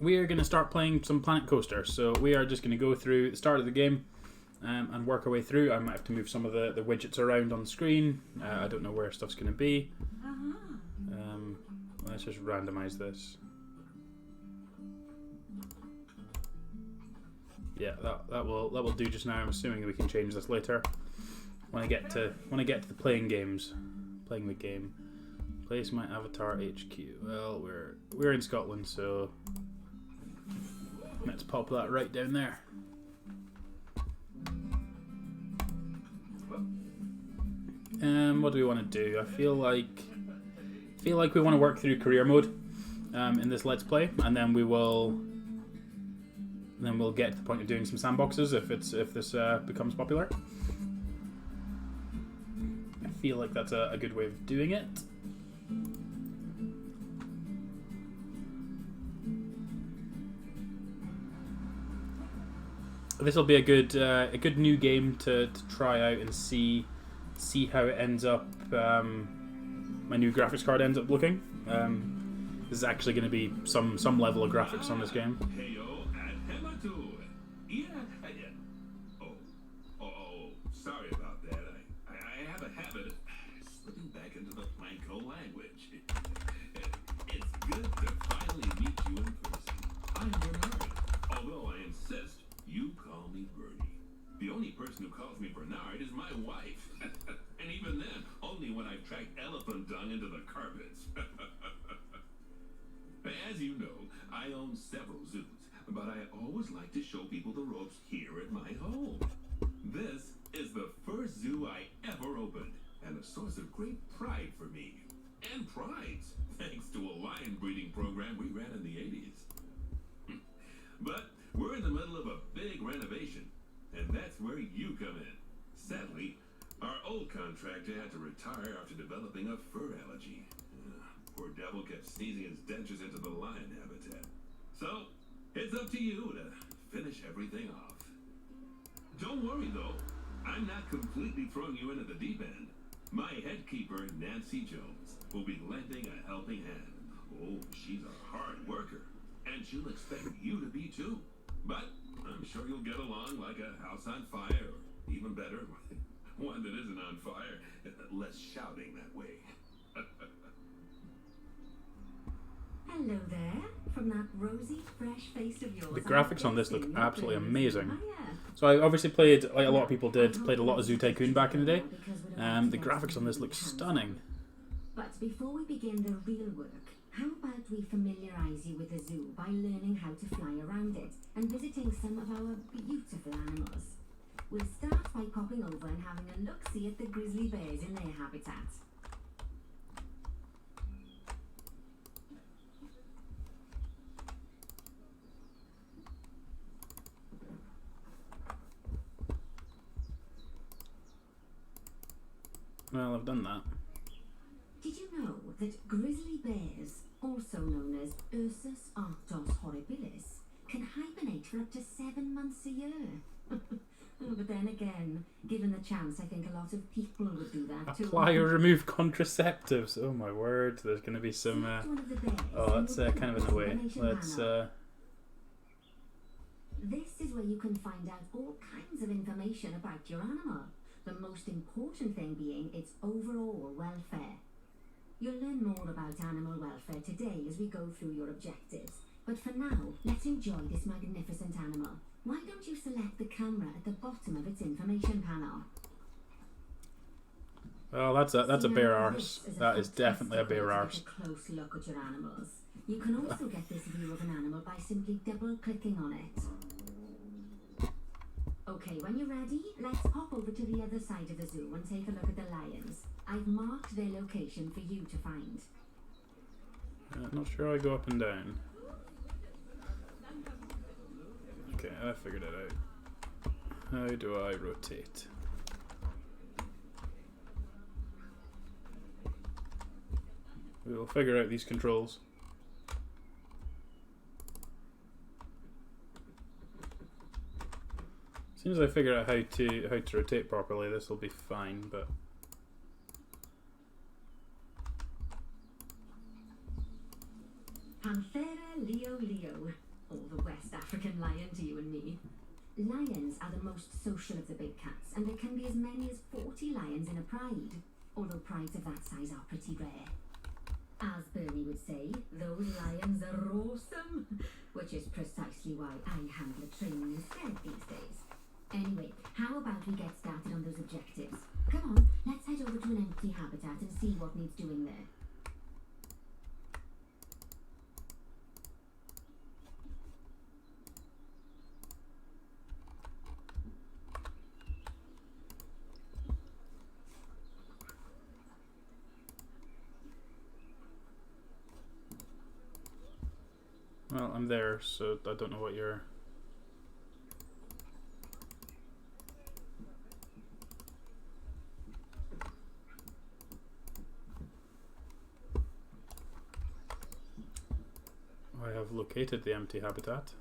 we are going to start playing some Planet Coaster. So we are just going to go through the start of the game and work our way through. I might have to move some of the widgets around on the screen. I don't know where stuff's going to be. Let's just randomize this. Yeah, that will do just now. I'm assuming we can change this later. When I get to the playing the game. Place my avatar HQ. Well, we're in Scotland, so let's pop that right down there. What do we want to do? I feel like we want to work through career mode in this Let's Play, and then we'll get to the point of doing some sandboxes if this becomes popular. I feel like that's a good way of doing it. This will be a good new game to try out and see how it ends up. My new graphics card ends up looking. This is actually going to be some level of graphics on this game. Sorry about that. I have a habit of slipping back into the Planko language. It's good to finally meet you in person. I'm Bernard, although I insist you call me Bernie. The only person who calls me Bernard is my wife. And even then, only when I've tracked elephant dung into the carpets. As you know, I own several zoos, but I always like to show people the ropes here at my home. This is the first zoo I ever opened, and a source of great pride for me. And prides, thanks to a lion breeding program we ran in the 80s. But we're in the middle of a big renovation, and that's where you come in. Sadly, our old contractor had to retire after developing a fur allergy. Poor devil kept sneezing his dentures into the lion habitat. So, it's up to you to finish everything off. Don't worry though, I'm not completely throwing you into the deep end. My head keeper, Nancy Jones, will be lending a helping hand. Oh, she's a hard worker, and she'll expect you to be too. But I'm sure you'll get along like a house on fire, or even better, one that isn't on fire. Less shouting that way. Hello there, from that rosy, fresh face of yours. The graphics on this look absolutely amazing. Oh, yeah. So I obviously played, like a lot of people did, played a lot of Zoo Tycoon back in the day. The graphics on this look stunning. But before we begin the real work, how about we familiarise you with the zoo by learning how to fly around it and visiting some of our beautiful animals. We'll start by popping over and having a look-see at the grizzly bears in their habitat. Well, I've done that. Did you know that grizzly bears, also known as Ursus arctos horribilis, can hibernate for up to 7 months a year? But then again, given the chance, I think a lot of people would do that too. Apply or remove contraceptives. Oh my word, there's going to be some... Oh, that's kind of in the way. Let's... This is where you can find out all kinds of information about your animal. The most important thing being its overall welfare. You'll learn more about animal welfare today as we go through your objectives. But for now, let's enjoy this magnificent animal. Why don't you select the camera at the bottom of its information panel? Well, that's a bear arse. That is definitely a bear arse. A close look at your animals. You can also get this view of an animal by simply double-clicking on it. Okay, when you're ready, let's pop over to the other side of the zoo and take a look at the lions. I've marked their location for you to find. I'm not sure I go up and down. Okay, I figured it out. How do I rotate? We'll figure out these controls. As soon as I figure out how to rotate properly, this will be fine. But Panthera leo leo. African lion to you and me. Lions are the most social of the big cats, and there can be as many as 40 lions in a pride, although prides of that size are pretty rare. As Bernie would say, those lions are awesome, which is precisely why I handle training instead these days. Anyway, how about we get started on those objectives? Come on, let's head over to an empty habitat and see what needs doing there. Well, I'm there, so I don't know what you're... I have located the empty habitat.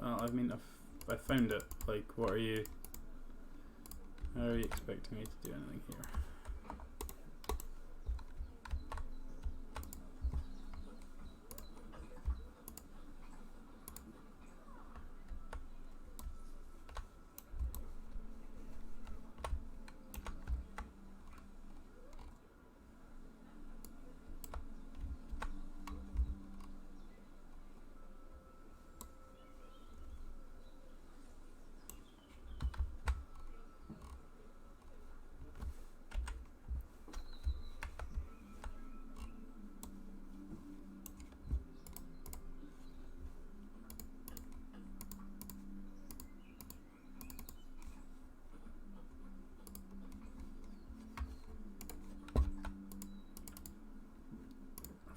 Well, I mean, I found it. Like, what are you... How are you expecting me to do anything here?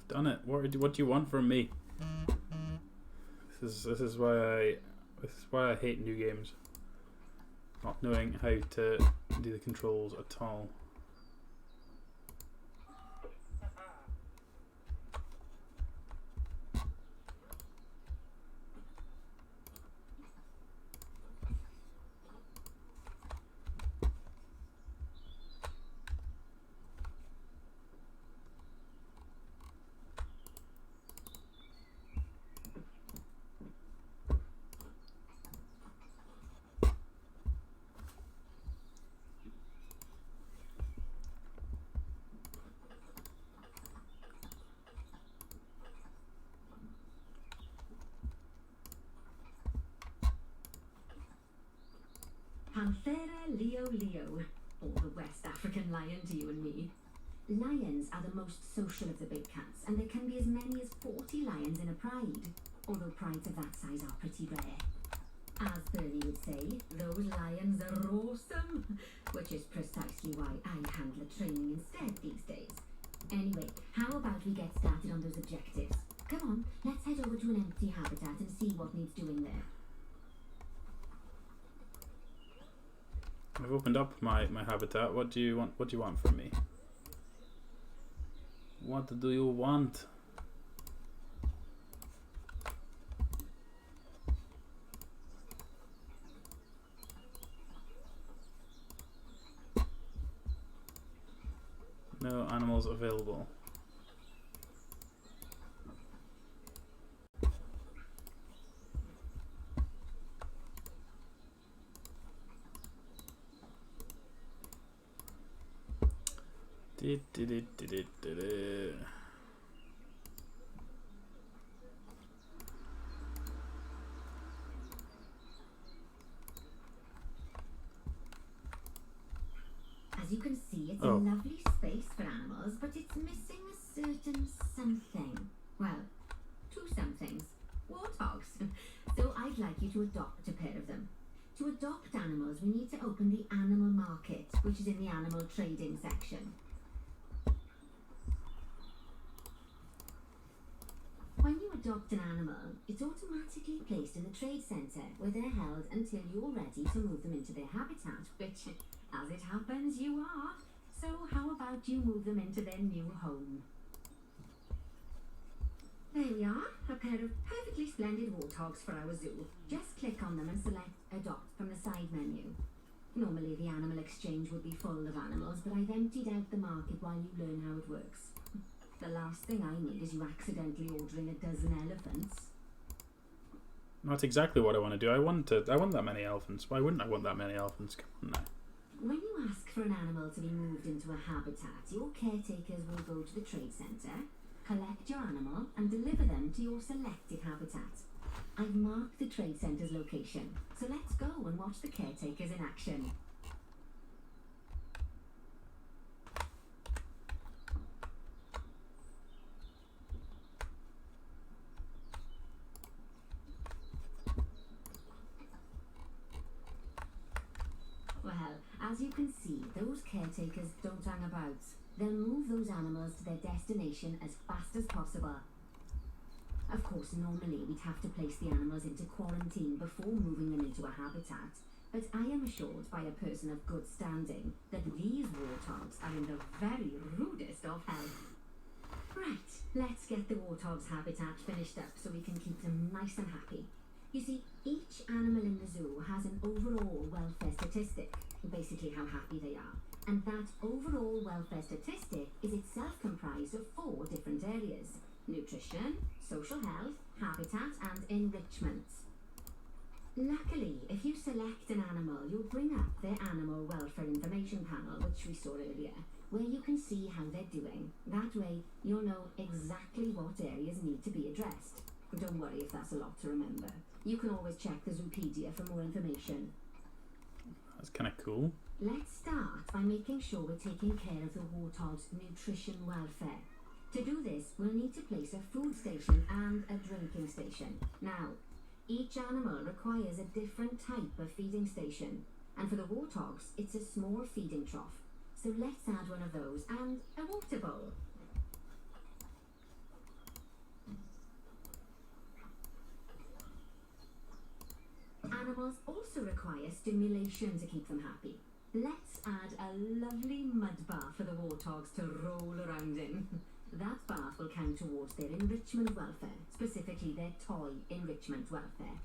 Done it. What do you want from me? This is why I hate new games. Not knowing how to do the controls at all. Panthera leo leo, or the West African lion to you and me. Lions are the most social of the big cats, and there can be as many as 40 lions in a pride, although prides of that size are pretty rare. As Bernie would say, those lions are awesome, which is precisely why I handle training instead these days. Anyway, how about we get started on those objectives? Come on, let's head over to an empty habitat and see what needs doing there. I've opened up my habitat. What do you want? What do you want from me? What do you want? No animals available. As you can see, it's a lovely space for animals, but it's missing a certain something. Well, two somethings. Warthogs. So I'd like you to adopt a pair of them. To adopt animals, we need to open the animal market, which is in the animal trading section. adopt an animal, it's automatically placed in the trade centre where they're held until you're ready to move them into their habitat, which, as it happens, you are. So how about you move them into their new home? There we are, a pair of perfectly splendid warthogs for our zoo. Just click on them and select Adopt from the side menu. Normally the animal exchange would be full of animals, but I've emptied out the market while you learn how it works. The last thing I need is you accidentally ordering a dozen elephants. That's exactly what I want to do. I want that many elephants. Why wouldn't I want that many elephants? Come on now. When you ask for an animal to be moved into a habitat, your caretakers will go to the trade centre, collect your animal and deliver them to your selected habitat. I've marked the trade centre's location, so let's go and watch the caretakers in action. Well, as you can see, those caretakers don't hang about. They'll move those animals to their destination as fast as possible. Of course, normally we'd have to place the animals into quarantine before moving them into a habitat, but I am assured by a person of good standing that these warthogs are in the very rudest of health. Right, let's get the warthog's habitat finished up so we can keep them nice and happy. You see, each animal in the zoo has an overall welfare statistic, basically how happy they are. And that overall welfare statistic is itself comprised of 4 different areas: nutrition, social health, habitat and enrichment. Luckily, if you select an animal, you'll bring up their animal welfare information panel, which we saw earlier, where you can see how they're doing. That way, you'll know exactly what areas need to be addressed. Don't worry if that's a lot to remember. You can always check the Zoopedia for more information. That's kind of cool. Let's start by making sure we're taking care of the warthog's nutrition welfare. To do this, we'll need to place a food station and a drinking station. Now, each animal requires a different type of feeding station, and for the warthogs, it's a small feeding trough. So let's add one of those and a water bowl. Animals also require stimulation to keep them happy. Let's add a lovely mud bath for the warthogs to roll around in. That bath will count towards their enrichment welfare, specifically their toy enrichment welfare.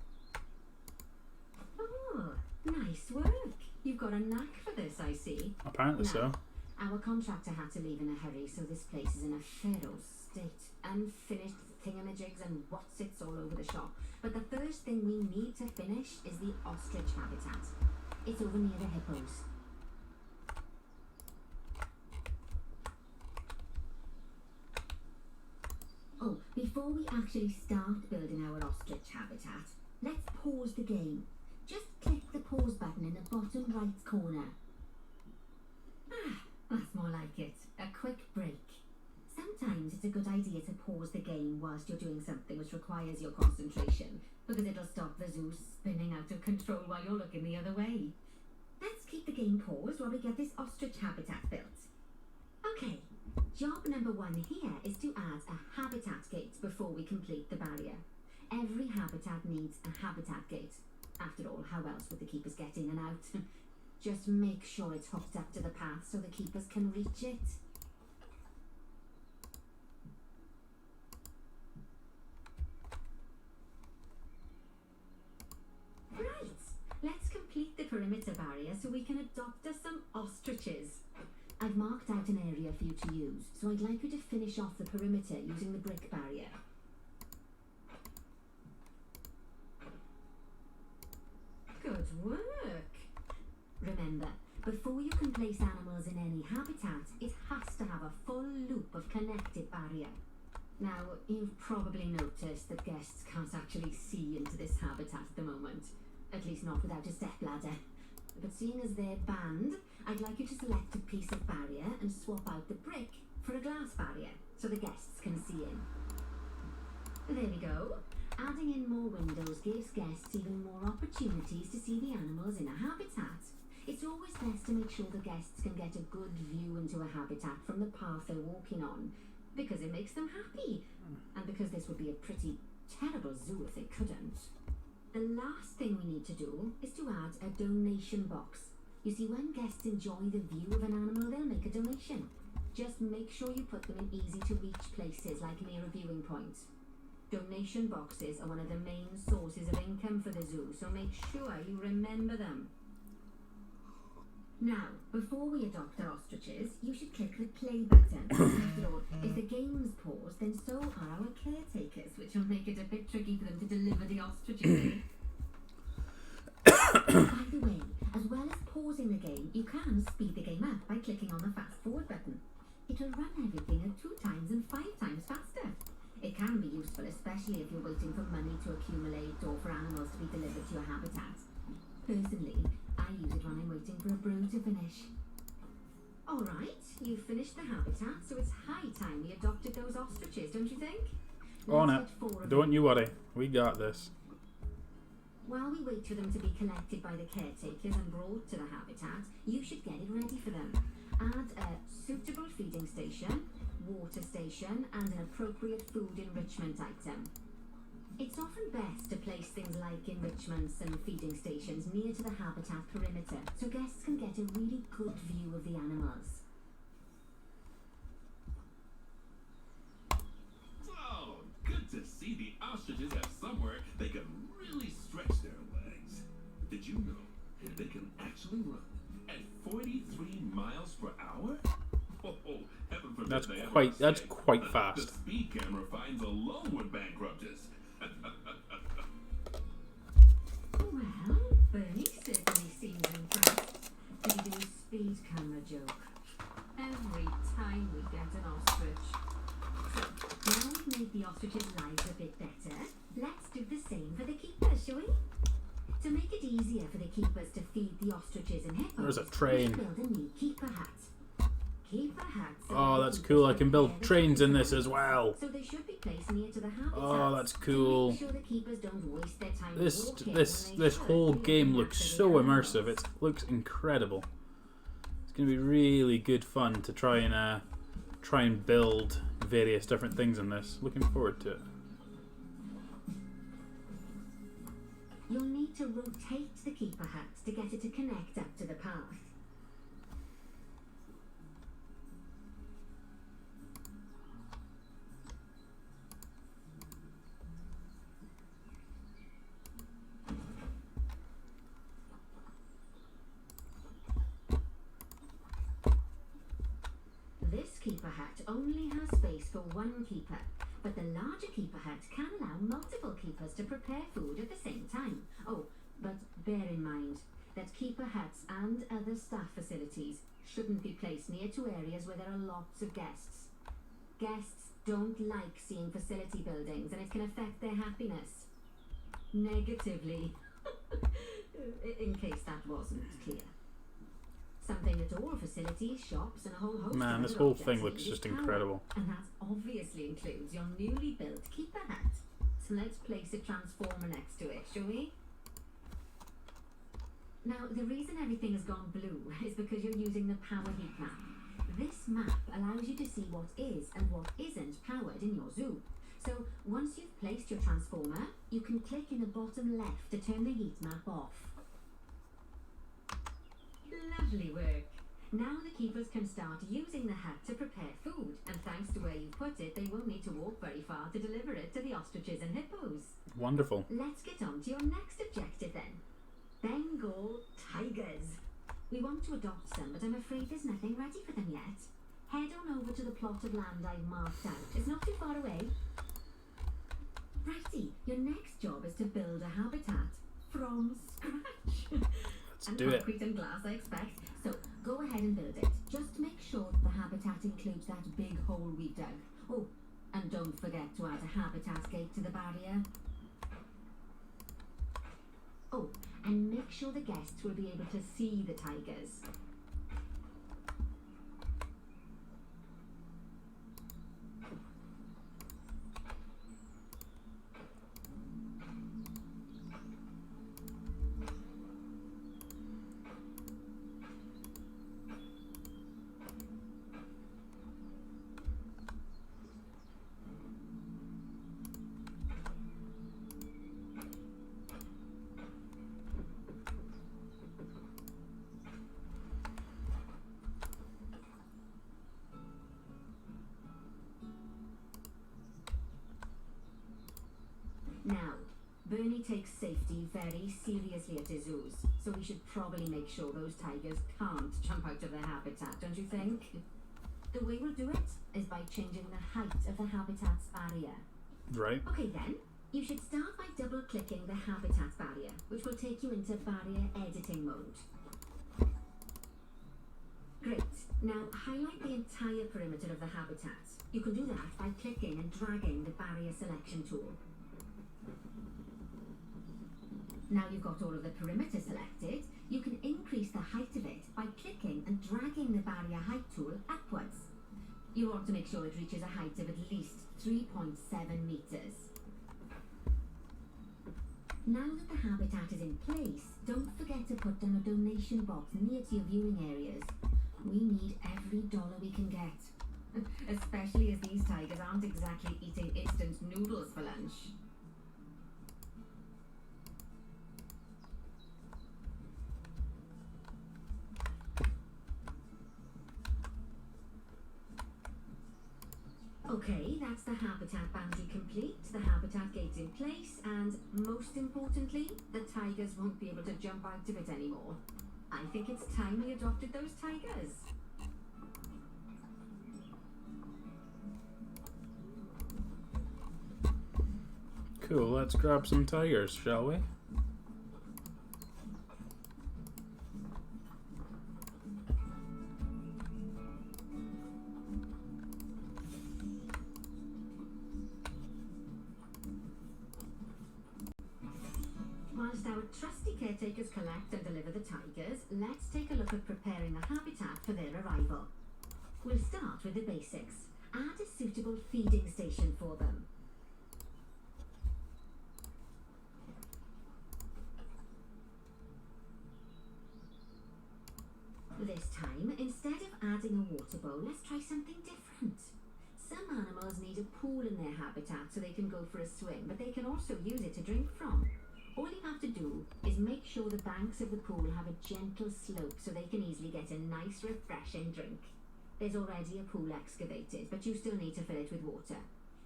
Oh, nice work. You've got a knack for this, I see. Apparently Now, so. Our contractor had to leave in a hurry, so this place is in a feral state. Unfinished thingamajigs and whatsits all over the shop. But the first thing we need to finish is the ostrich habitat. It's over near the hippos. Oh, before we actually start building our ostrich habitat, let's pause the game. Just click the pause button in the bottom right corner. Ah, that's more like it. A quick break. Sometimes it's a good idea to pause the game whilst you're doing something which requires your concentration, because it'll stop the zoo spinning out of control while you're looking the other way. Let's keep the game paused while we get this ostrich habitat built. Okay, job number 1 here is to add a habitat gate before we complete the barrier. Every habitat needs a habitat gate. After all, how else would the keepers get in and out? Just make sure it's hooked up to the path so the keepers can reach it. Right, let's complete the perimeter barrier so we can adopt us some ostriches. I've marked out an area for you to use, so I'd like you to finish off the perimeter using the brick barrier. Good work! Remember, before you can place animals in any habitat, it has to have a full loop of connected barrier. Now, you've probably noticed that guests can't actually see into this habitat at the moment, at least not without a stepladder. But seeing as they're banned, I'd like you to select a piece of barrier and swap out the brick for a glass barrier, so the guests can see in. There we go. Adding in more windows gives guests even more opportunities to see the animals in a habitat. It's always best to make sure the guests can get a good view into a habitat from the path they're walking on. Because it makes them happy. And because this would be a pretty terrible zoo if it couldn't. The last thing we need to do is to add a donation box. You see, when guests enjoy the view of an animal, they'll make a donation. Just make sure you put them in easy-to-reach places like near a viewing point. Donation boxes are one of the main sources of income for the zoo, so make sure you remember them. Now, before we adopt our ostriches, you should click the play button. After all, if the game's paused, then so are our caretakers, which will make it a bit tricky for them to deliver the ostriches. By the way, as well as pausing the game, you can speed the game up by clicking on the fast forward button. It will run everything at 2 times and 5 times faster. It can be useful, especially if you're waiting for money to accumulate or for animals to be delivered to your habitat. Personally, I use it when I'm waiting for a brew to finish. Alright, you've finished the habitat, so it's high time we adopted those ostriches, don't you think? On it. Let's get 4 of Don't them. you worry. We got this. While we wait for them to be collected by the caretakers and brought to the habitat, you should get it ready for them. Add a suitable feeding station, water station, and an appropriate food enrichment item. It's often best to place things like enrichments and feeding stations near to the habitat perimeter so guests can get a really good view of the animals. Oh, good to see the ostriches have somewhere they can really stretch their legs. Did you know they can actually run at 43 miles per hour? Oh, heaven forbid That's they ever quite escape. fast. The speed camera finds alone would bankrupt us. Well, Bernie certainly seems impressed. Did he do a speed camera joke? Every time we get an ostrich. So, now we've made the ostriches' lives a bit better, let's do the same for the keepers, shall we? To make it easier for the keepers to feed the ostriches and hippos, There's a we train. should build a new keeper hut. Keeper huts. Oh, that's cool. I can build trains in this as well. So they should be placed near to the habitat. Oh, that's To cool. make sure the keepers don't waste their time This walking this when they this should whole be game looking looks after the so animals. immersive. It looks incredible. It's gonna be really good fun to try and build various different things in this. Looking forward to it. You'll need to rotate the keeper hut to get it to connect up to the path. This keeper hut only has space for 1 keeper, but the larger keeper hut can allow multiple keepers to prepare food at the same time. Oh, but bear in mind that keeper huts and other staff facilities shouldn't be placed near to areas where there are lots of guests. Guests don't like seeing facility buildings and it can affect their happiness negatively. In case that wasn't clear. Something that all facilities, shops, and a whole host Man, of this other whole objects thing need looks is just power. incredible. And that obviously includes your newly built keeper hut. So let's place a transformer next to it, shall we? Now, the reason everything has gone blue is because you're using the power heat map. This map allows you to see what is and what isn't powered in your zoo. So, once you've placed your transformer, you can click in the bottom left to turn the heat map off. Lovely work. Now the keepers can start using the hut to prepare food, and thanks to where you put it, they won't need to walk very far to deliver it to the ostriches and hippos. Wonderful. Let's get on to your next objective then. Bengal tigers. We want to adopt some, but I'm afraid there's nothing ready for them yet. Head on over to the plot of land I've marked out. It's not too far away. Righty, your next job is to build a habitat from scratch. Let's And do it. concrete and glass, I expect. So go ahead and build it. Just make sure that the habitat includes that big hole we dug. Oh, and don't forget to add a habitat gate to the barrier. Oh, and make sure the guests will be able to see the tigers. Bernie takes safety very seriously at his zoos, so we should probably make sure those tigers can't jump out of their habitat, don't you think? The way we'll do it is by changing the height of the habitat's barrier. Right. Okay then, you should start by double-clicking the habitat barrier, which will take you into barrier editing mode. Great. Now highlight the entire perimeter of the habitat. You can do that by clicking and dragging the barrier selection tool. Now you've got all of the perimeter selected, you can increase the height of it by clicking and dragging the barrier height tool upwards. You want to make sure it reaches a height of at least 3.7 meters. Now that the habitat is in place, don't forget to put down a donation box near to your viewing areas. We need every dollar we can get, especially as these tigers aren't exactly eating instant noodles for lunch. Okay, that's the habitat boundary complete, the habitat gate's in place, and most importantly, the tigers won't be able to jump out of it anymore. I think it's time we adopted those tigers. Cool, let's grab some tigers, shall we? Whilst our trusty caretakers collect and deliver the tigers, let's take a look at preparing the habitat for their arrival. We'll start with the basics. Add a suitable feeding station for them. This time, instead of adding a water bowl, let's try something different. Some animals need a pool in their habitat so they can go for a swim, but they can also use it to drink from. All you have to do is make sure the banks of the pool have a gentle slope so they can easily get a nice refreshing drink. There's already a pool excavated, but you still need to fill it with water.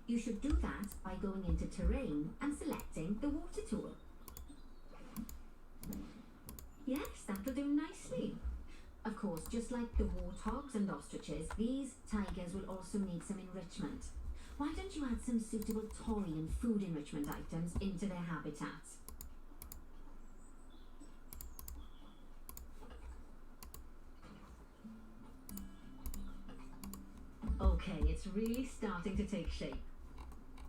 You should do that by going into terrain and selecting the water tool. Yes, that'll do nicely. Of course, just like the warthogs and ostriches, these tigers will also need some enrichment. Why don't you add some suitable toy and food enrichment items into their habitat? Okay, it's really starting to take shape.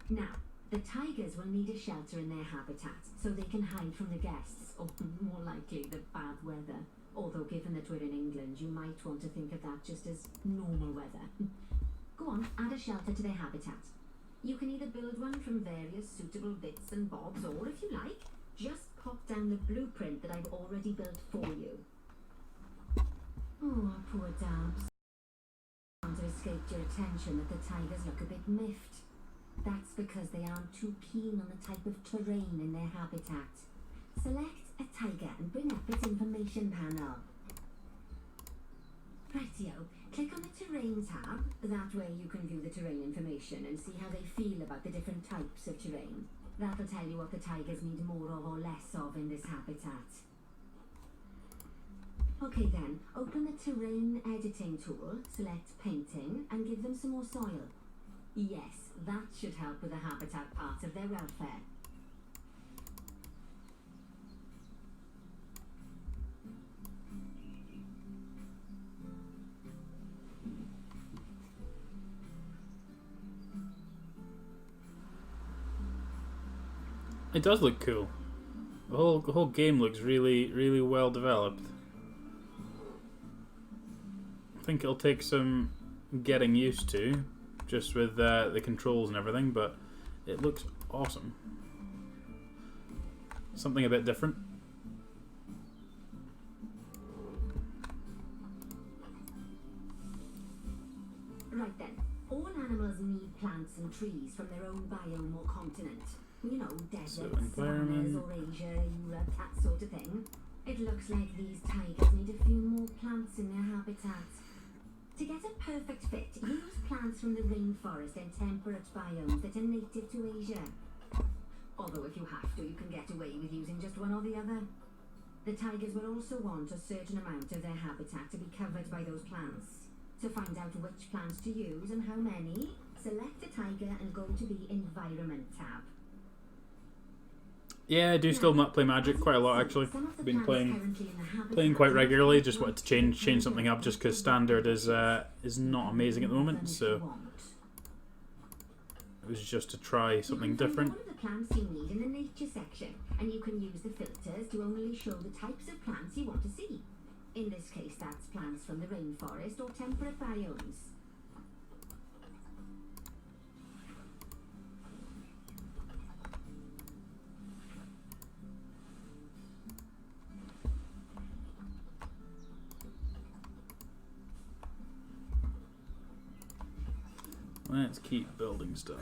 Now, the tigers will need a shelter in their habitat so they can hide from the guests, or more likely the bad weather. Although given that we're in England, you might want to think of that just as normal weather. Go on, add a shelter to their habitat. You can either build one from various suitable bits and bobs, or if you like, just pop down the blueprint that I've already built for you. Oh, poor Dabs. It escaped your attention that the tigers look a bit miffed. That's because they aren't too keen on the type of terrain in their habitat. Select a tiger and bring up its information panel. Rightio, click on the terrain tab. That way you can view the terrain information and see how they feel about the different types of terrain. That'll tell you what the tigers need more of or less of in this habitat. Okay then, open the terrain editing tool, select painting, and give them some more soil. Yes, that should help with the habitat part of their welfare. It does look cool. The whole game looks really, really well developed. I think it'll take some getting used to, just with the controls and everything, but it looks awesome. Something a bit different. Right then, all animals need plants and trees from their own biome or continent. You know, deserts, savannas, or Asia, Europe, that sort of thing. It looks like these tigers need a few more plants in their habitat. To get a perfect fit, use plants from the rainforest and temperate biomes that are native to Asia. Although if you have to, you can get away with using just one or the other. The tigers will also want a certain amount of their habitat to be covered by those plants. To find out which plants to use and how many, select a tiger and go to the Environment tab. Yeah, I do still not play Magic quite a lot actually. Been playing quite regularly. Just wanted to change something up just because Standard is not amazing at the moment, so it was just to try something different. All of the plants you need in the nature section, and you can use the filters to only show the types of plants you want to see. In this case, that's plants from the rainforest or temperate biomes. Let's keep building stuff.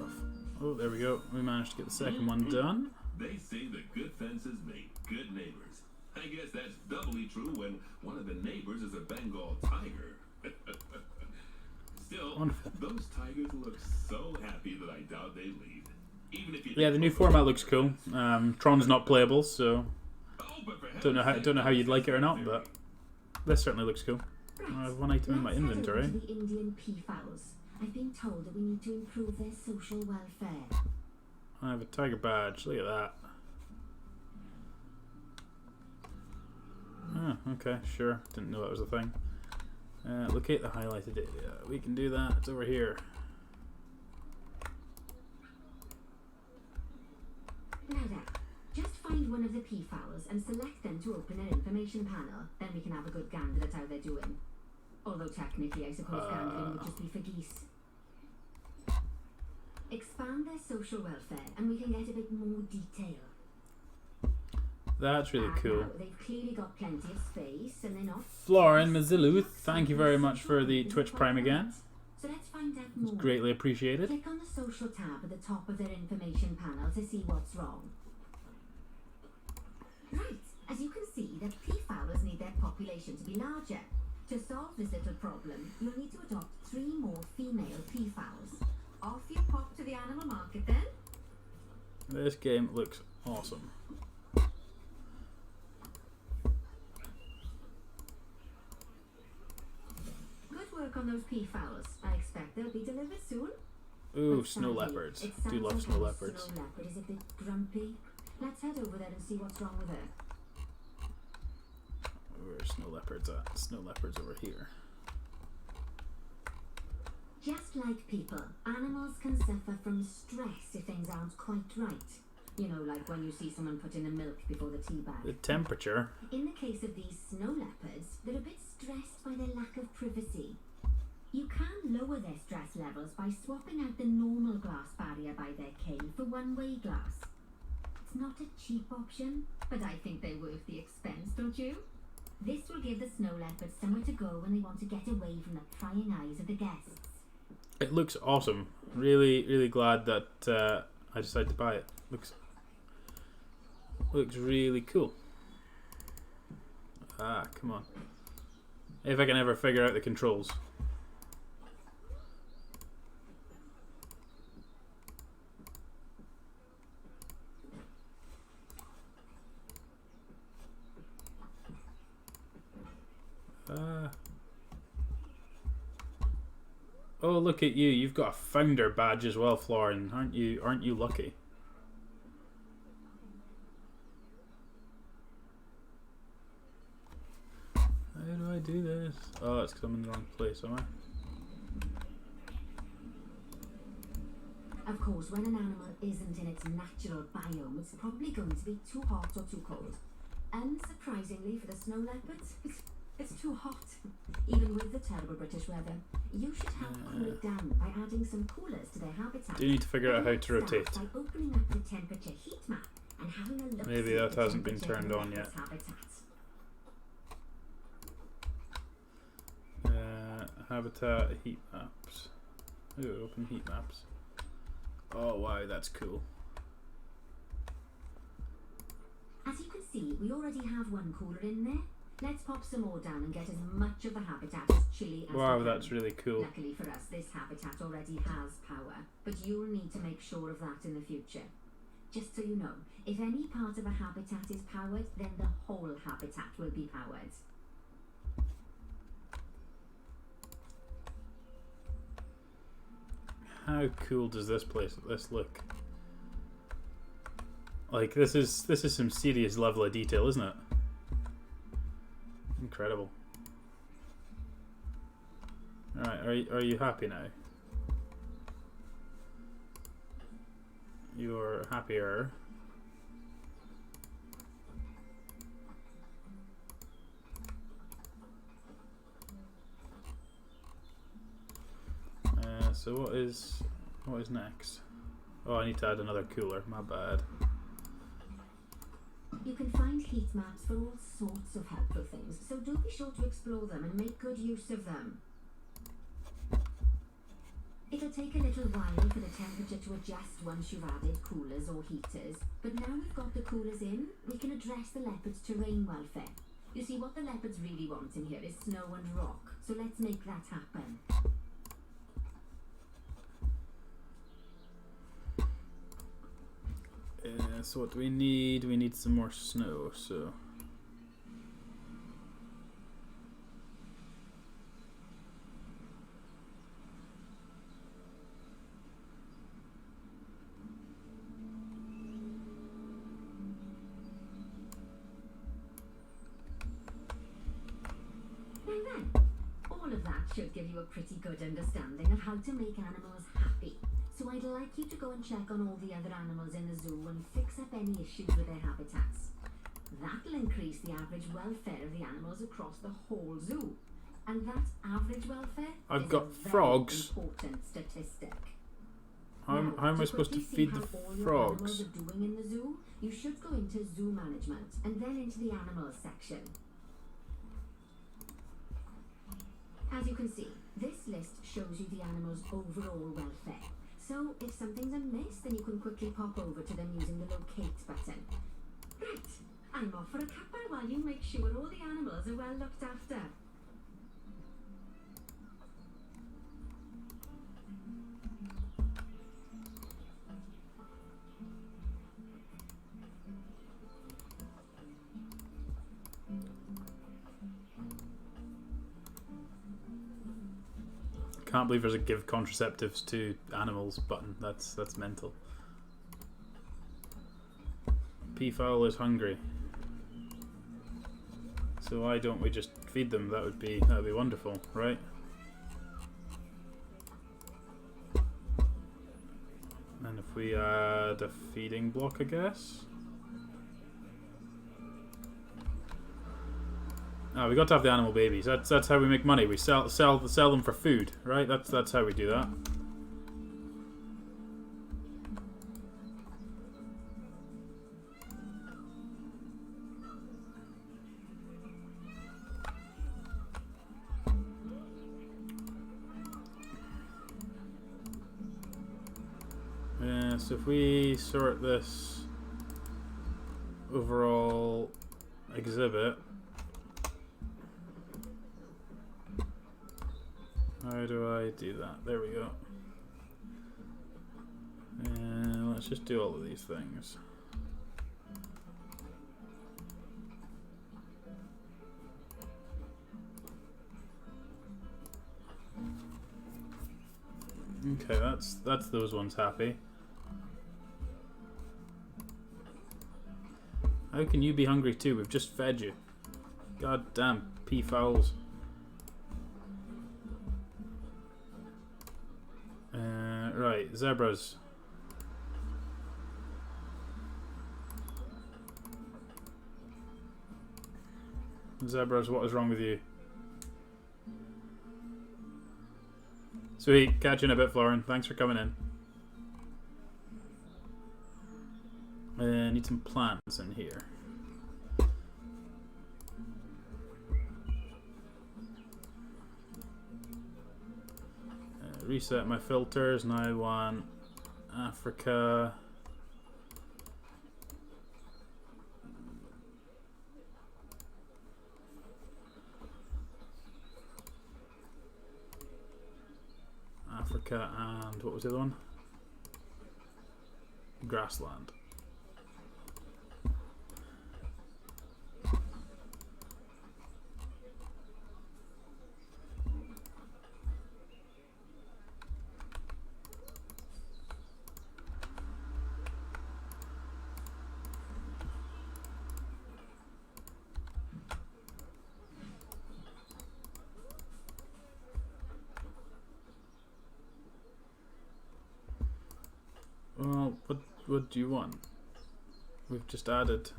Oh, there we go. We managed to get the second one done. They say that good fences make good neighbors. I guess that's doubly true when one of the neighbors is a Bengal tiger. Still, Wonderful. those tigers look so happy that I doubt they leave. Even if you Yeah, the new format looks cool. Tron's not playable, so Oh, but for don't know how you'd like it or not, but this certainly looks cool. I have one item in my Let's head over inventory. to the Indian peafowls. I've been told that we need to improve their social welfare. I have a tiger badge. Look at that. Oh, okay, sure. Didn't know that was a thing. Locate the highlighted area. We can do that. It's over here. Now then, just find one of the peafowls and select them to open an information panel. Then we can have a good gander at how they're doing. Although technically, I suppose gandering would just be for geese. Expand their social welfare and we can get a bit more detail. That's really cool. Now, they've clearly got plenty of space and they're not... Florin Maziluth, thank you very much for the Twitch Prime again. So let's find out more. Greatly appreciated. Click on the social tab at the top of their information panel to see what's wrong. Right, as you can see, the peafowlers need their population to be larger. To solve this little problem, you'll need to adopt 3 more female peafowls. Off you pop to the animal market then. This game looks awesome. Good work on those peafowls. I expect they'll be delivered soon. Ooh, But snow sadly, leopards. it Do sounds love like snow our leopards. Snow leopard is a bit grumpy. Let's head over there and see what's wrong with her. Where are snow leopards at? Snow leopards over here. Just like people, animals can suffer from stress if things aren't quite right. You know, like when you see someone put in the milk before the tea bag. The temperature. In the case of these snow leopards, they're a bit stressed by their lack of privacy. You can lower their stress levels by swapping out the normal glass barrier by their cave for one-way glass. It's not a cheap option, but I think they're worth the expense, don't you? This will give the snow leopards somewhere to go when they want to get away from the prying eyes of the guests. It looks awesome. Really, really glad that I decided to buy it. Looks really cool. Ah, come on. If I can ever figure out the controls. Oh, look at you! You've got a founder badge as well, Florin. Aren't you lucky? How do I do this? Oh, it's because I'm in the wrong place, am I? Of course, when an animal isn't in its natural biome, it's probably going to be too hot or too cold. Unsurprisingly for the snow leopards, it's too hot. Even with the terrible British weather, you should help cool it down by adding some coolers to their habitat. Do you need to figure out how Let's to rotate? start by opening up the temperature heat map and having a look. Maybe that hasn't been turned on yet. Habitat heat maps. Ooh, open heat maps. Oh wow, that's cool. As you can see, we already have one cooler in there. Let's pop some more down and get as much of the habitat as chilly as Wow, we can. that's really cool. Luckily for us, this habitat already has power, but you'll need to make sure of that in the future. Just so you know, if any part of a habitat is powered, then the whole habitat will be powered. How cool does this look? Like this is some serious level of detail, isn't it? Incredible. Alright, are you happy now? You're happier. So what is next? Oh, I need to add another cooler. My bad. You can find heat maps for all sorts of helpful things, so do be sure to explore them and make good use of them. It'll take a little while for the temperature to adjust once you've added coolers or heaters, but now we've got the coolers in, we can address the leopards' terrain welfare. You see, what the leopards really want in here is snow and rock, so let's make that happen. So what do we need? We need some more snow, so... Now then, all of that should give you a pretty good understanding of how to make animals happy. So I'd like you to go and check on all the other animals in the zoo and fix up any issues with their habitats. That'll increase the average welfare of the animals across the whole zoo. And that average welfare I've is got a frogs. very important statistic. How am I supposed to feed the frogs? Animals are doing in the zoo, you should go into zoo management and then into the animals section. As you can see, this list shows you the animals' overall welfare. So if something's amiss, then you can quickly pop over to them using the locate button. Right, I'm off for a cuppa while you make sure all the animals are well looked after. Can't believe there's a give contraceptives to animals button. That's mental. Peafowl is hungry. So why don't we just feed them? That would be wonderful, right? And if we add a feeding block, I guess. Oh, we got to have the animal babies. That's how we make money. We sell them for food, right? That's how we do that. Yeah, so if we sort this overall exhibit. How do I do that? There we go. And let's just do all of these things. Okay, that's those ones happy. How can you be hungry too? We've just fed you. God damn peafowls. Right, zebras. Zebras, what is wrong with you? Sweet, catch you in a bit, Florin. Thanks for coming in. Need some plants in here. Reset my filters. Now I want Africa. Africa and what was the other one? Grassland. Well, what do you want? We've just added.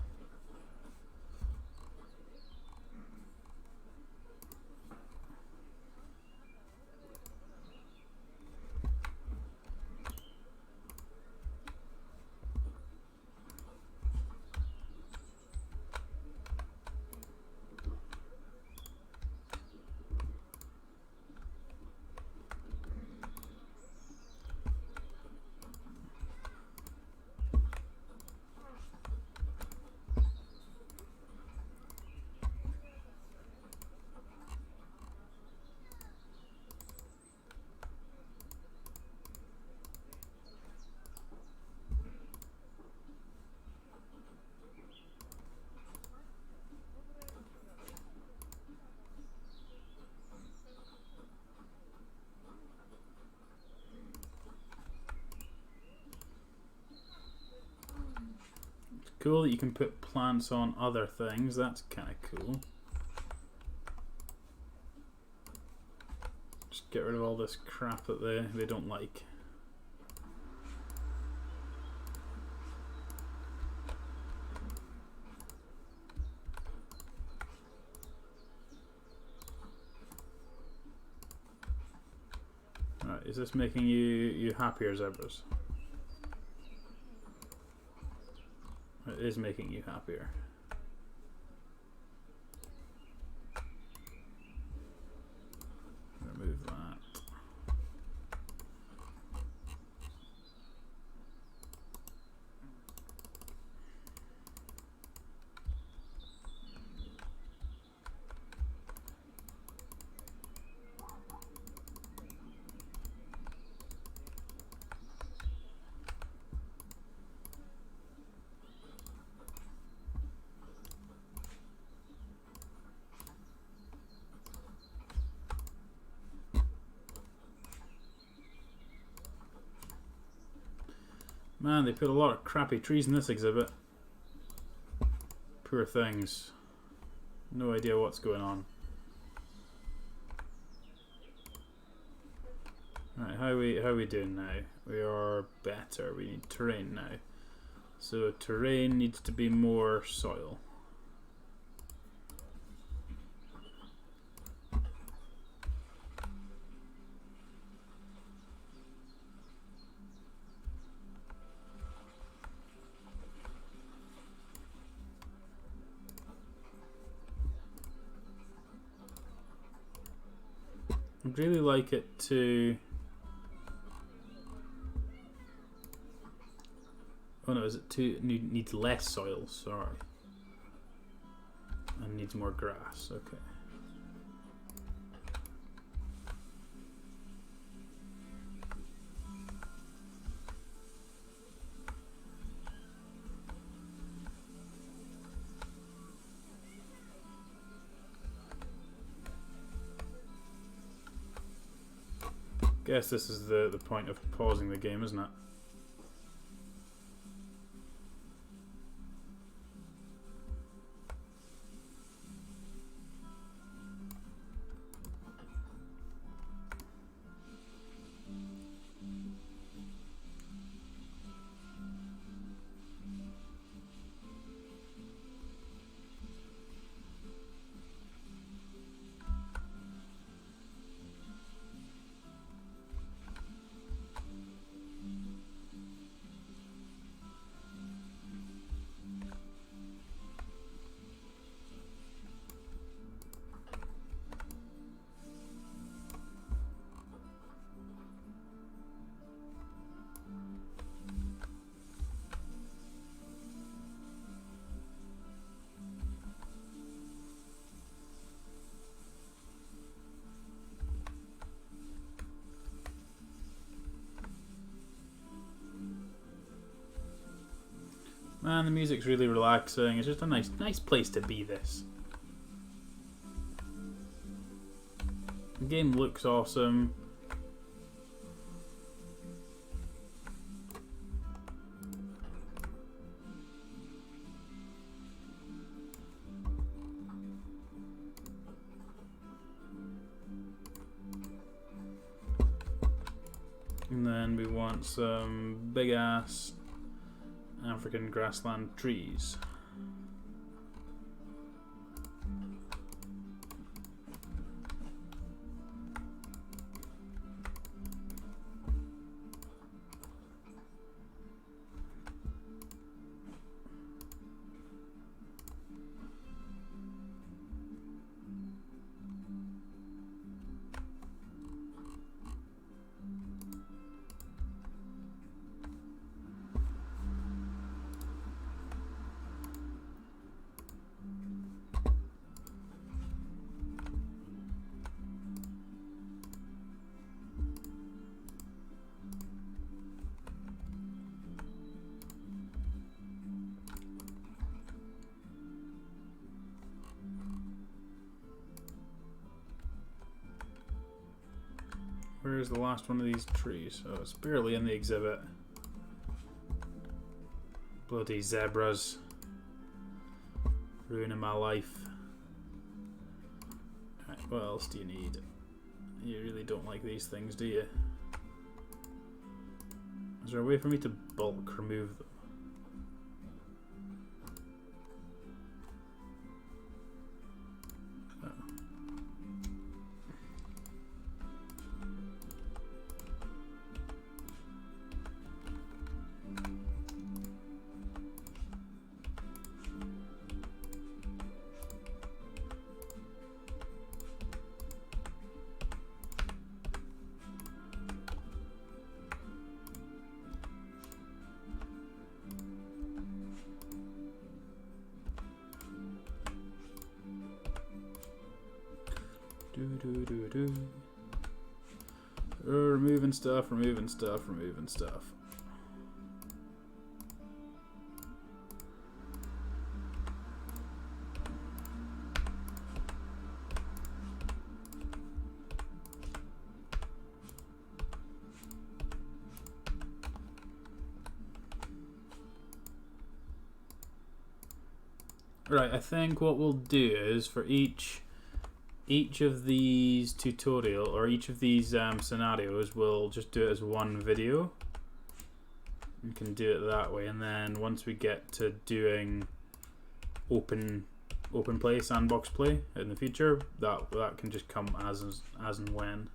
Cool that you can put plants on other things. That's kind of cool. Just get rid of all this crap that they don't like. Right, is this making you happier, Zebras? It is making you happier. Remove that. Man, they put a lot of crappy trees in this exhibit. Poor things. No idea what's going on. Right, how are we doing now? We are better. We need terrain now. So terrain needs to be more soil. I'd really like it to... Oh no, is it too... needs less soil, sorry. And needs more grass, okay. Guess this is the point of pausing the game, isn't it? Man, the music's really relaxing. It's just a nice place to be, this. The game looks awesome. And then then we want some big ass African grassland trees. Where's the last one of these trees? Oh, it's barely in the exhibit. Bloody zebras. Ruining my life. Right, what else do you need? You really don't like these things, do you? Is there a way for me to bulk remove them? Removing stuff, removing stuff, removing stuff. Right, I think what we'll do is for each of these tutorial or each of these scenarios, we'll just do it as one video. You can do it that way, and then once we get to doing open play, sandbox play in the future, that can just come as and when.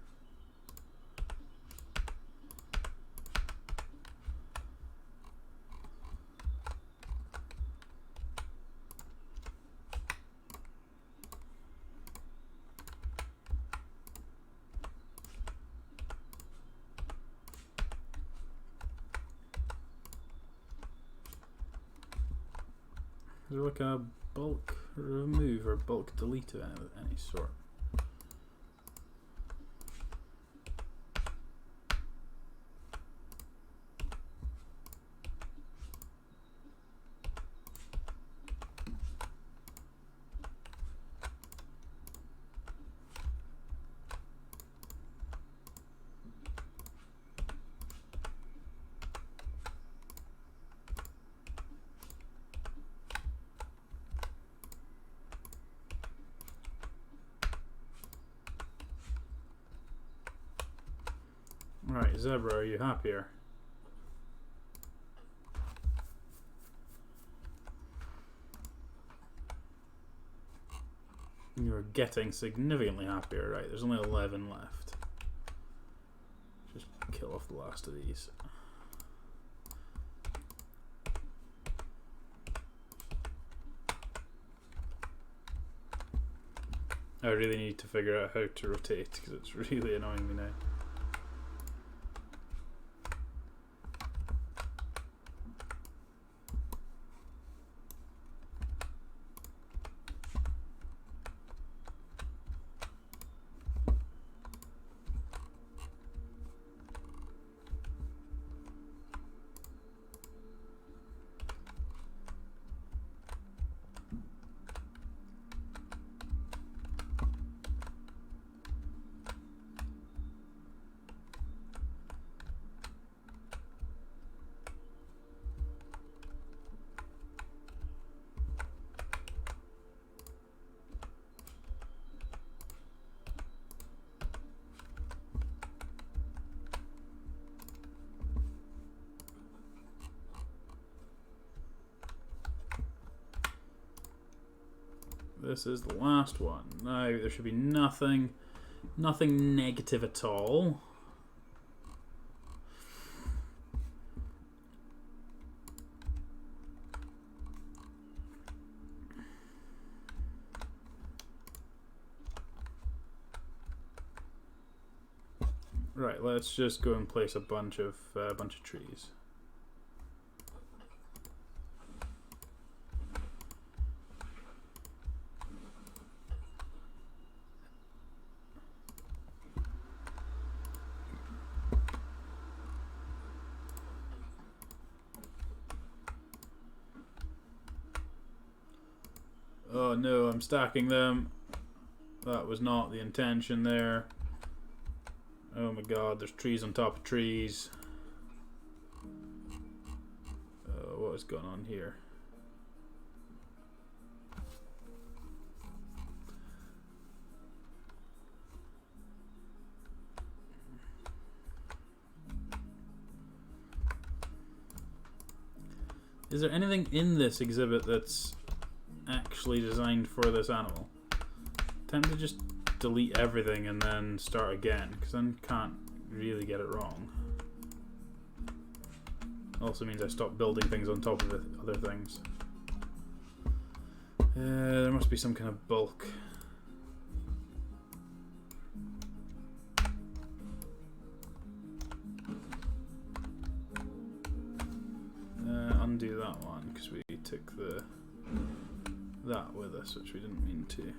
Is there like a bulk remove or bulk delete of any sort? Right, Zebra, are you happier? You're getting significantly happier, right? There's only 11 left. Just kill off the last of these. I really need to figure out how to rotate because it's really annoying me now. this is the last one. Now there should be nothing negative at all. Right, let's just go and place a bunch of trees. Oh no, I'm stacking them. That was not the intention there. Oh my god, there's trees on top of trees. What is going on here? Is there anything in this exhibit that's actually designed for this animal? Time to just delete everything and then start again, because then can't really get it wrong. Also means I stop building things on top of other things. There must be some kind of bulk. Undo that one because we took that with us, which we didn't mean to.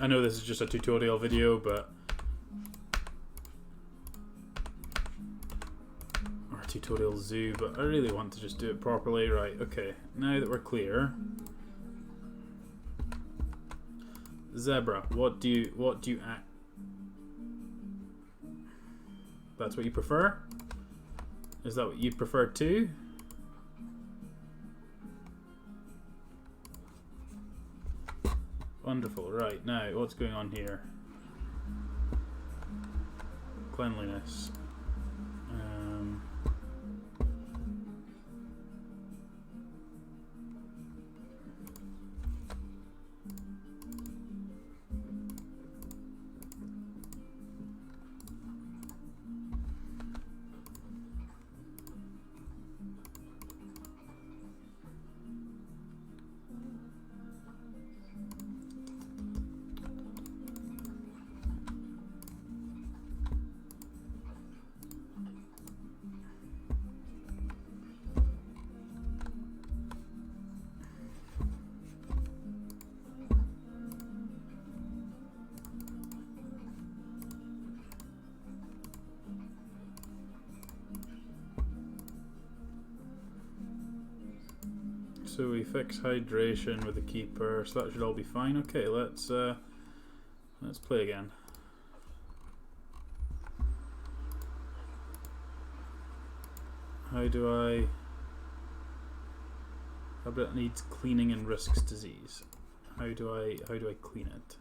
I know this is just a tutorial video, but or tutorial zoo, but I really want to just do it properly. Right, okay, now that we're clear. Zebra, what do you act? That's what you prefer? Is that what you prefer too? Wonderful. Right, now what's going on here? Cleanliness. So we fix hydration with the keeper, so that should all be fine. Okay, let's play again. How about it needs cleaning and risks disease? How do I clean it?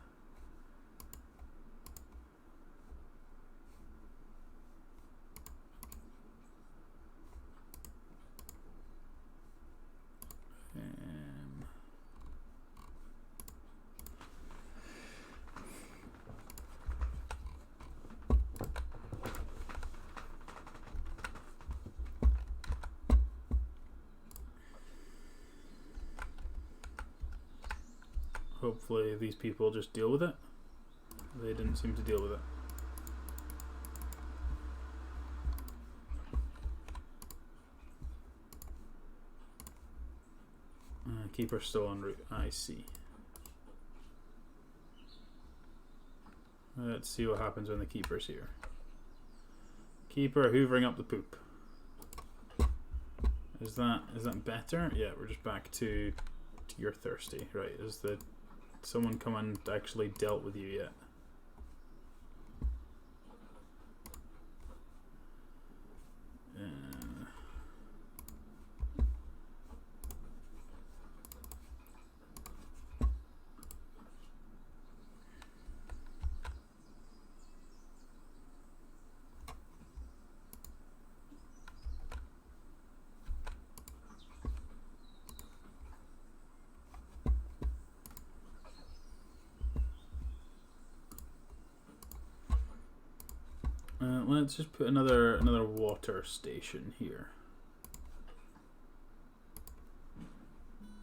Hopefully these people just deal with it. They didn't seem to deal with it. Keeper's still en route. I see. Let's see what happens when the keeper's here. Keeper hoovering up the poop. Is that better? Yeah, we're just back to you're thirsty, right? Is the someone come and actually dealt with you yet? Let's just put another water station here.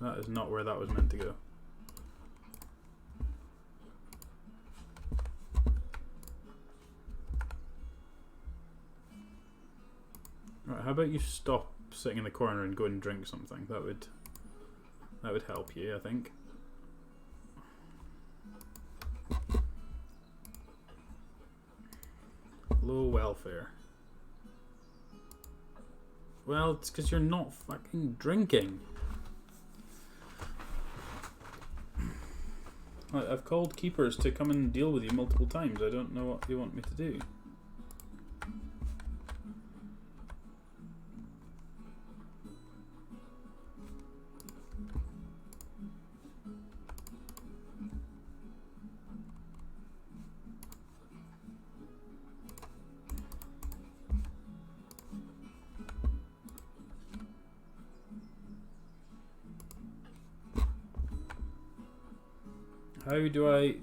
That is not where that was meant to go. Right, how about you stop sitting in the corner and go and drink something? That would help you, I think. Low welfare. Well, it's because you're not fucking drinking. I've called keepers to come and deal with you multiple times. I don't know what you want me to do.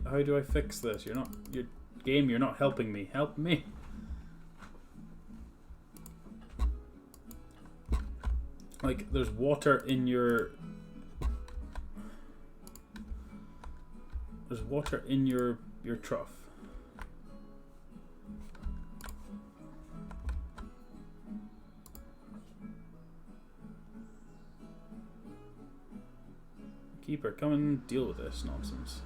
How do I fix this? You're not helping me. Help me. Like there's water in your trough. Keeper, come and deal with this nonsense.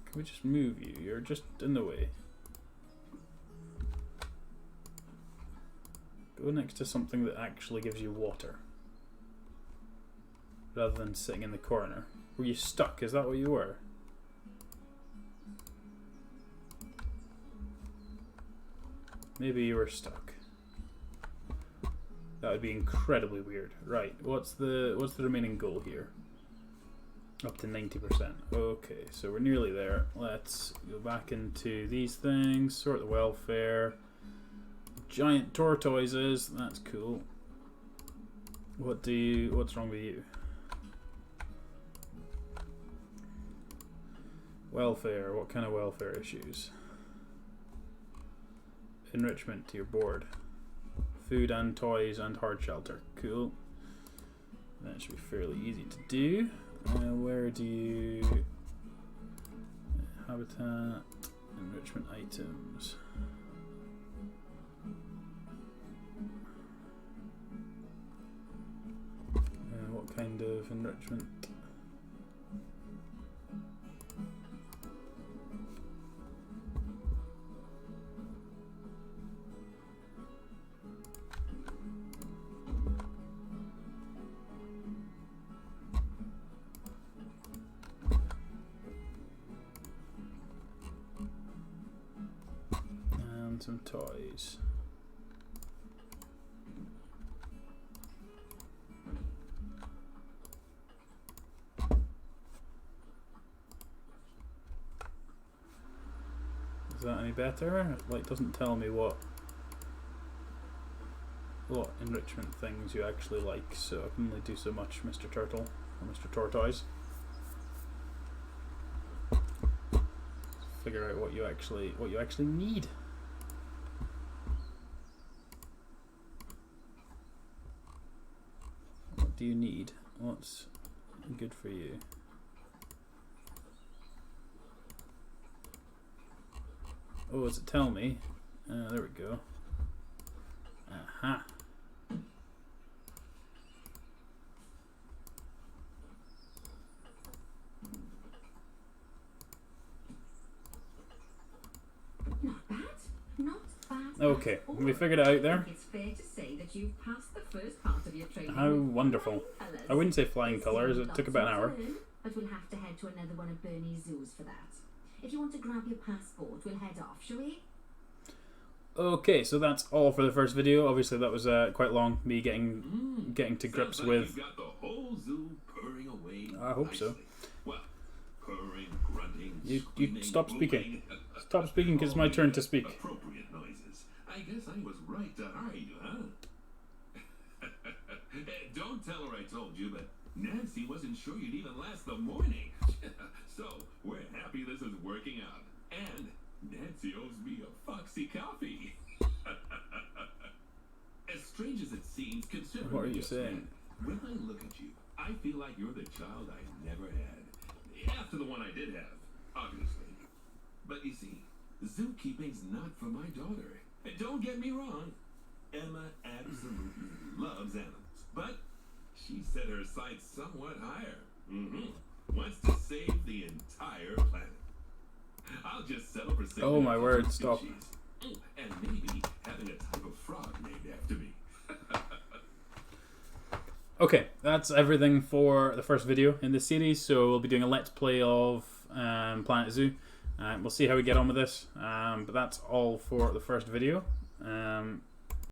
Can we just move you? You're just in the way. Go next to something that actually gives you water. Rather than sitting in the corner. Were you stuck? Is that what you were? Maybe you were stuck. That would be incredibly weird. Right, what's the remaining goal here? Up to 90%. Okay, so we're nearly there. Let's go back into these things, sort the welfare. Giant tortoises, that's cool. What's wrong with you? Welfare, what kind of welfare issues? Enrichment, you're bored. Food and toys and hard shelter, cool. That should be fairly easy to do. Where do you... Habitat, enrichment items. What kind of enrichment? And some toys. Is that any better? Like, doesn't tell me what enrichment things you actually like, so I can only do so much, Mr. Turtle or Mr. Tortoise. Figure out what you actually need. What do you need? What's good for you? Oh, does it tell me? There we go. Aha. Not bad. Not bad. Okay, at all. we figured it out there. It's fair to say that you've passed the first part of your training. How with wonderful. flying colours. I wouldn't say flying There's colours, still it took lots about an more hour. to learn, but we'll have to head to another one of Bernie's zoos for that. If you want to grab your passport, we'll head off, shall we? Okay, so that's all for the first video. Obviously, that was quite long. Me getting to grips Sounds like with. you've got the whole zoo purring away. I hope so. nicely. Well, purring, grunting, You screaming, stop speaking. moving. Stop speaking, 'cause it's my turn to Only speak. Appropriate noises. I guess I was right to hire you, huh? Don't tell her I told you, but Nancy wasn't sure you'd even last the morning. So we're happy this is working out. And Nancy owes me a foxy coffee. As strange as it seems, considering What are we you just saying? met, when I look at you, I feel like you're the child I never had. After the one I did have, obviously. But you see, zookeeping's not for my daughter. And don't get me wrong, Emma absolutely loves animals. But she set her sights somewhat higher. Wants to save the entire planet. I'll just settle for saving Oh my a word, couple stop. species. And maybe having a type of frog named after me. Okay, that's everything for the first video in this series. So we'll be doing a let's play of Planet Zoo. We'll see how we get on with this. But that's all for the first video.